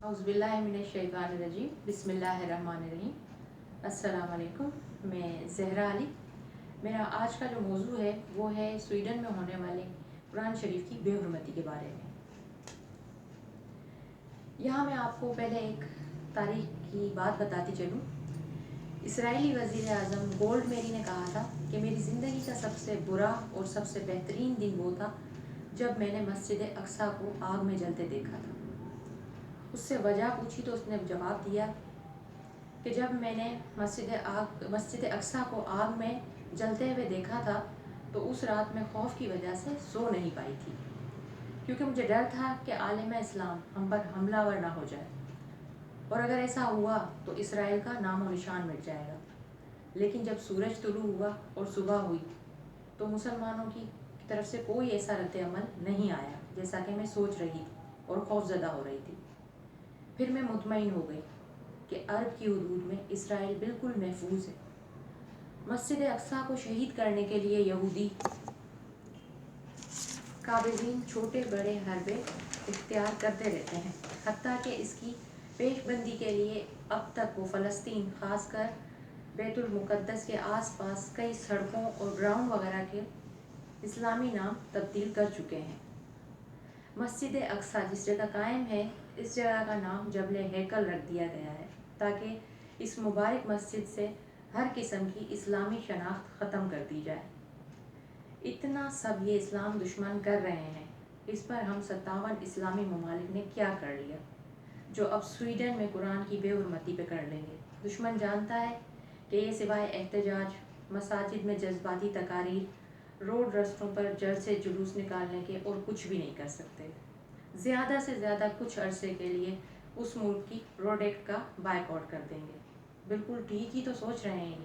औज़ुबिल्लाहिमिनश्शैतानिर्रजीम बिस्मिल्लाहिर्रहमानिर्रहीम। अस्सलाम वालेकुम। मैं ज़हरा अली। मेरा आज का जो मौजू है वो है स्वीडन में होने वाले कुरान शरीफ की बेहुरमती के बारे में। यहाँ मैं आपको पहले एक तारीख की बात बताती चलूँ। इसराइली वज़ीर आज़म गोल्डमेरी ने कहा था कि मेरी ज़िंदगी का सबसे बुरा और सबसे बेहतरीन दिन वो था जब मैंने मस्जिद अक्सा को आग में जलते देखा था। उससे वजह पूछी तो उसने जवाब दिया कि जब मैंने मस्जिद अक्सा को आग में जलते हुए देखा था तो उस रात में खौफ की वजह से सो नहीं पाई थी, क्योंकि मुझे डर था कि आलिम इस्लाम हम पर हमलावर ना हो जाए, और अगर ऐसा हुआ तो इसराइल का नामो निशान मिट जाएगा। लेकिन जब सूरज तुलू हुआ और सुबह हुई तो मुसलमानों की तरफ से कोई ऐसा रद्द अमल नहीं आया जैसा कि मैं सोच रही थी और खौफजदा हो रही थी। फिर मैं मुतमईन हो गई कि अरब की हदूद में इसराइल बिल्कुल महफूज है। मस्जिद अक्सा को शहीद करने के लिए यहूदी काबिज़ीन छोटे बड़े हरबे इख्तियार करते रहते हैं, हत्ता कि इसकी पेशबंदी के लिए अब तक वो फ़लस्तीन ख़ासकर बैतुल मुक़द्दस के आसपास कई सड़कों और ग्राउंड वगैरह के इस्लामी नाम तब्दील कर चुके हैं। मस्जिद अक्सा जिस जगह कायम है, इस जगह का नाम जबल हैकल रख दिया गया है ताकि इस मुबारक मस्जिद से हर किस्म की इस्लामी शनाख्त ख़त्म कर दी जाए। इतना सब ये इस्लाम दुश्मन कर रहे हैं, इस पर हम 57 इस्लामी ममालिक ने क्या कर लिया जो अब स्वीडन में कुरान की बेहुरमती पे कर लेंगे। दुश्मन जानता है कि ये सिवाय एहतजाज, मसाजिद में जज्बाती तकारीर, रोड रस्तों पर जलसे जुलूस निकालने के और कुछ भी नहीं कर सकते। ज़्यादा से ज़्यादा कुछ अरसे के लिए उस मुल्क की प्रोडक्ट का बायकॉट कर देंगे। बिल्कुल ठीक ही तो सोच रहे हैं ये,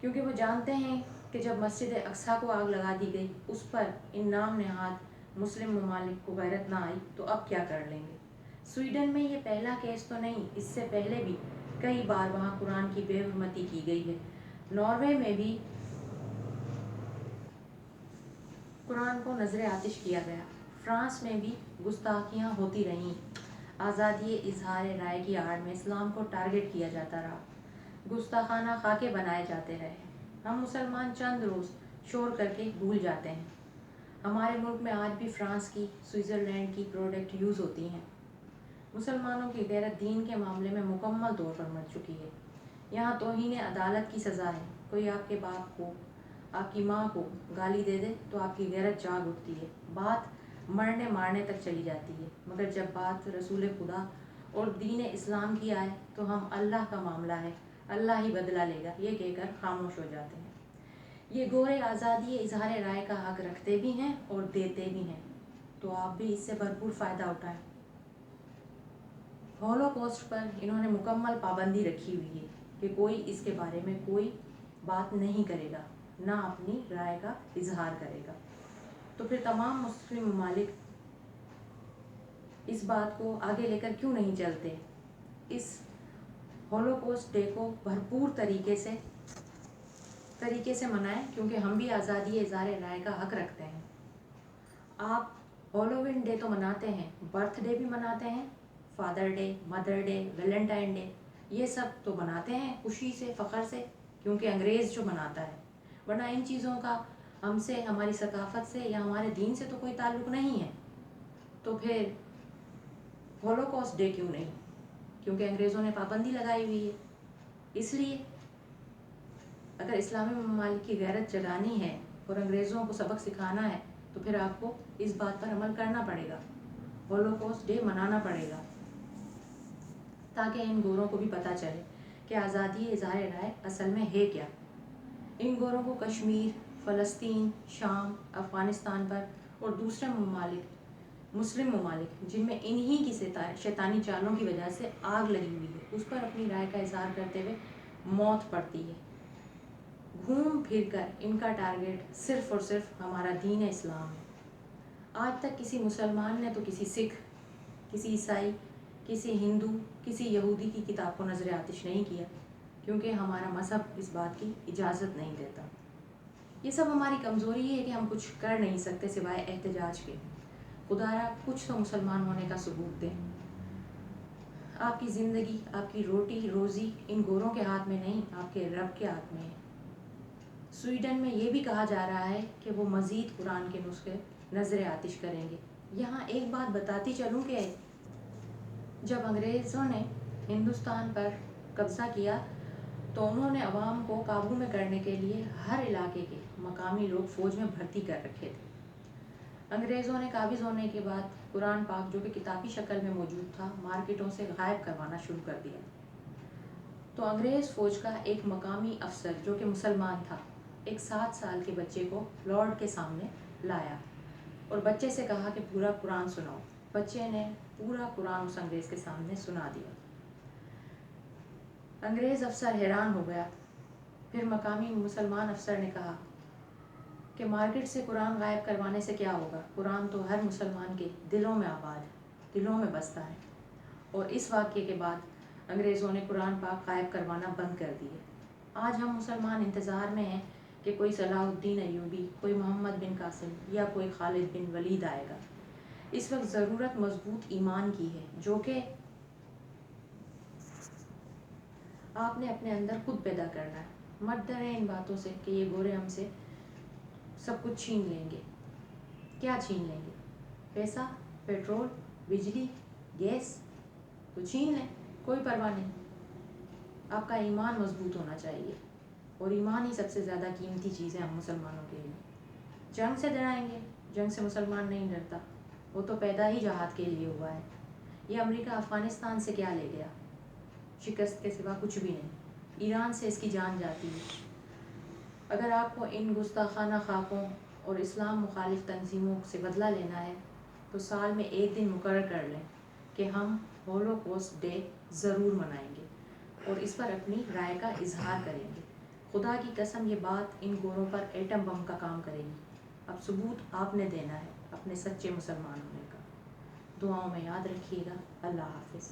क्योंकि वो जानते हैं कि जब मस्जिद अक्सा को आग लगा दी गई, उस पर इन नाम नहाद मुस्लिम ममालिक को गैरत ना आई तो अब क्या कर लेंगे। स्वीडन में ये पहला केस तो नहीं, इससे पहले भी कई बार वहाँ कुरान की बेहुरमती की गई है। नॉर्वे में भी कुरान को नज़र आतिश किया गया। फ्रांस में भी गुस्ताखियाँ होती रहीं। आज़ादी इजहार राय की आड़ में इस्लाम को टारगेट किया जाता रहा, गुस्ताखाना खाके बनाए जाते रहे। हम मुसलमान चंद रोज़ शोर करके भूल जाते हैं। हमारे मुल्क में आज भी फ्रांस की, स्विट्ज़रलैंड की प्रोडक्ट यूज़ होती हैं। मुसलमानों की गैरत दीन के मामले में मुकम्मल तौर पर मर चुकी है। यहाँ तौहीन अदालत की सज़ा है। कोई आपके बाप को, आपकी माँ को गाली दे दे तो आपकी गैरत जाग उठती है, बात मरने मारने तक चली जाती है। मगर जब बात रसूल खुदा और दीन इस्लाम की आए तो हम अल्लाह का मामला है, अल्लाह ही बदला लेगा, ये कहकर खामोश हो जाते हैं। ये गोरे आज़ादी इजहार राय का हक रखते भी हैं और देते भी हैं, तो आप भी इससे भरपूर फ़ायदा उठाएं। हॉलोकॉस्ट पर इन्होंने मुकम्मल पाबंदी रखी हुई है कि कोई इसके बारे में कोई बात नहीं करेगा, ना अपनी राय का इजहार करेगा। तो फिर तमाम मुस्लिम ममालिक इस बात को आगे लेकर क्यों नहीं चलते, इस हॉलोकॉस्ट डे को भरपूर तरीके से मनाएं, क्योंकि हम भी आज़ादी इजहार राय का हक रखते हैं। आप हॉलोवीन डे तो मनाते हैं, बर्थडे भी मनाते हैं, father day, mother day, Valentine day, ये सब तो मनाते हैं खुशी से, फ़ख्र से, क्योंकि अंग्रेज़ जो मनाता है। वरना इन चीज़ों का हमसे, हमारी सकाफ़त से या हमारे दीन से तो कोई ताल्लुक़ नहीं है। तो फिर हॉलोकॉस्ट डे क्यों नहीं? क्योंकि अंग्रेज़ों ने पाबंदी लगाई हुई है। इसलिए अगर इस्लामी ममालिक की गैरत जगानी है और अंग्रेज़ों को सबक सिखाना है तो फिर आपको इस बात पर अमल करना पड़ेगा, हॉलोकॉस्ट डे मनाना पड़ेगा, ताकि इन गोरों को भी पता चले कि आज़ादी इजहार राय असल में है क्या। इन गोरों को कश्मीर, फ़लस्तीन, शाम, अफ़गानिस्तान पर और दूसरे ममालिक, मुस्लिम ममालिक जिनमें इन्हीं की शैतानी चालों की वजह से आग लगी हुई है, उस पर अपनी राय का इजहार करते हुए मौत पड़ती है। घूम फिर कर इनका टारगेट सिर्फ़ और सिर्फ हमारा दीन इस्लाम है। आज तक किसी मुसलमान ने तो किसी सिख, किसी ईसाई, किसी हिंदू, किसी यहूदी की किताब को नज़र आतिश नहीं किया, क्योंकि हमारा मज़हब इस बात की इजाज़त नहीं देता। ये सब हमारी कमज़ोरी है कि हम कुछ कर नहीं सकते सिवाय एहतजाज के। खुदारा कुछ तो मुसलमान होने का सबूत दें। آپ کی زندگی، آپ کی روٹی روزی ان گوروں کے ہاتھ میں نہیں، آپ کے رب کے ہاتھ میں ہے۔ سویڈن میں یہ بھی کہا جا رہا ہے کہ وہ مزید قرآن کے نسخے نظر آتش کریں گے۔ یہاں ایک بات بتاتی چلوں کہ جب انگریزوں نے ہندوستان پر قبضہ کیا تو انہوں نے عوام کو قابو میں کرنے کے لیے ہر علاقے کے مقامی لوگ فوج میں بھرتی کر رکھے تھے۔ انگریزوں نے قابض ہونے کے بعد قرآن پاک جو کہ کتابی شکل میں موجود تھا مارکیٹوں سے غائب کروانا شروع کر دیا۔ تو انگریز فوج کا ایک مقامی افسر جو کہ مسلمان تھا ایک 7 سال کے بچے کو لارڈ کے سامنے لایا اور بچے سے کہا کہ پورا قرآن سناؤ۔ بچے نے پورا قرآن اس انگریز کے سامنے سنا دیا۔ انگریز افسر حیران ہو گیا۔ پھر مقامی مسلمان افسر نے کہا کہ مارکیٹ سے قرآن غائب کروانے سے کیا ہوگا، قرآن تو ہر مسلمان کے دلوں میں آباد ہے، دلوں میں بستا ہے۔ اور اس واقعے کے بعد انگریزوں نے قرآن پاک غائب کروانا بند کر دیے۔ آج ہم مسلمان انتظار میں ہیں کہ کوئی صلاح الدین ایوبی، کوئی محمد بن قاسم یا کوئی خالد بن ولید آئے گا۔ اس وقت ضرورت مضبوط ایمان کی ہے جو کہ آپ نے اپنے اندر خود پیدا کرنا ہے۔ مت ڈریں ان باتوں سے کہ یہ گورے ہم سے سب کچھ چھین لیں گے۔ کیا چھین لیں گے؟ پیسہ، پیٹرول، بجلی، گیس تو چھین لیں، کوئی پرواہ نہیں۔ آپ کا ایمان مضبوط ہونا چاہیے، اور ایمان ہی سب سے زیادہ قیمتی چیز ہے ہم مسلمانوں کے لیے۔ جنگ سے ڈرائیں گے، جنگ سے مسلمان نہیں ڈرتا، وہ تو پیدا ہی جہاد کے لیے ہوا ہے۔ یہ امریکہ افغانستان سے کیا لے گیا؟ شکست کے سوا کچھ بھی نہیں۔ ایران سے اس کی جان جاتی ہے۔ اگر آپ کو ان گستاخانہ خاکوں اور اسلام مخالف تنظیموں سے بدلہ لینا ہے تو سال میں ایک دن مقرر کر لیں کہ ہم ہولوکوسٹ ڈے ضرور منائیں گے اور اس پر اپنی رائے کا اظہار کریں گے۔ خدا کی قسم یہ بات ان گوروں پر ایٹم بم کا کام کرے گی۔ اب ثبوت آپ نے دینا ہے اپنے سچے مسلمان ہونے کا۔ دعاؤں میں یاد رکھیے گا۔ اللہ حافظ۔